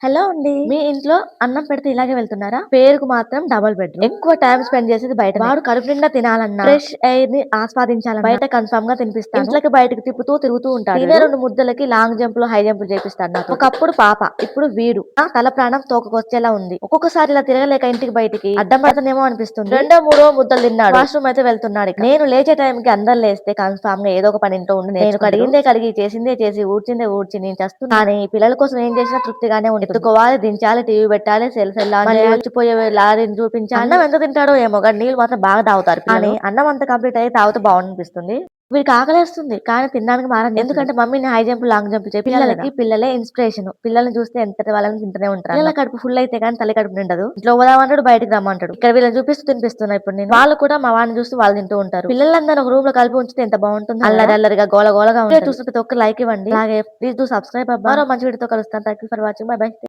Hello అండి. మీ ఇంట్లో అన్నం పెడితే ఇలాగే వెళ్తున్నారా? పేరుకు మాత్రం డబుల్ బెడ్‌రూమ్. ఎక్కువ టైమ్ స్పెండ్ చేసేది బయటనే. వాడు కడుపు నిండా తినాలన్నా, ఫ్రెష్ ఎయిర్‌ని ఆస్వాదించాలన్నా బయట కన్ఫర్మ్‌గా తినిపిస్తాను. ఇంట్లోకి బయటకి తిరుగుతూ ఉంటాడు. తినే 2 ముద్దలకి లాంగ్ జంప్‌లు, హై జంప్‌లు చేపిస్తాడు నాతోటి. ఒకప్పుడు పాప, ఇప్పుడు వీడు. తల ప్రాణం తోకకొచ్చేలా ఉంది. ఒక్కొక్కసారి ఇలా తిరగలేక ఇంటికి బయటికి అడ్డం పడతానేమో అనిపిస్తుంది. రెండో, మూడో ముద్దలు తిన్నాడు. వాష్‌రూమ్ అయితే వెళ్తున్నాడిక. నేను లేచే టైంకి అందరూ లేస్తే కన్ఫర్మ్‌గా ఏదో ఒక పని ఇంట్లో ఉండి నేను కడిగిందే కడిగి, చేసిందే చేసి, ఊడ్చిందే ఊడ్చి నేను చస్తున్నా. కానీ పిల్లల కోసం ఏం చేసినా తృప్తిగానే ఉంటుంది. ఎత్తుకోవాలి, దించాలి, టీవీ పెట్టాలి, సెల్ఫ్ వెళ్ళాలి, మళ్ళీ వచ్చిపోయే లారీని చూపించాలి. అన్నం ఎంత తింటాడో ఏమో కానీ నీళ్ళు మాత్రం బాగా తాగుతారు పిల్లలు. కానీ అన్నం అంతా కంప్లీట్ అయ్యి తాగితే బాగుందనిపిస్తుంది. వీడికి ఆకలేస్తుంది కానీ తినడానికి మారం ఎందుకంటే మమ్మీని హై జంప్ లాంగ్ జంప్ చెప్పి పిల్లలకి పిల్లలే ఇన్స్పిరేషన్. పిల్లల్ని చూస్తే ఎంత వాళ్ళని తింటూనే ఉంటారు. పిల్లల కడుపు ఫుల్ అయితే కానీ తల్లి కడుపు నిండదు. ఇంట్లో పోదామంటాడు, బయటికి రమ్మంటాడు. ఇక్కడ వీళ్ళని చూపిస్తూ తినిపిస్తున్నా ఇప్పుడు నేను. వాళ్ళు కూడా మా వాడిని చూస్తూ వాళ్ళు తింటూ ఉంటారు. పిల్లలందరూ ఒక రూమ్ లో కలిపి ఉంచితే ఎంత బాగుంటుంది. అల్లరి అల్లరిగా గోల గోలగా ఉంటుంది. చూస్తుంటే ఒక్క లైక్ ఇవ్వండి. అలాగే ప్లీజ్ డూ సబ్స్క్రైబ్ అబ్బా. మరో మంచి వీడియోతో కలుస్తాను. Thank you for watching. By by.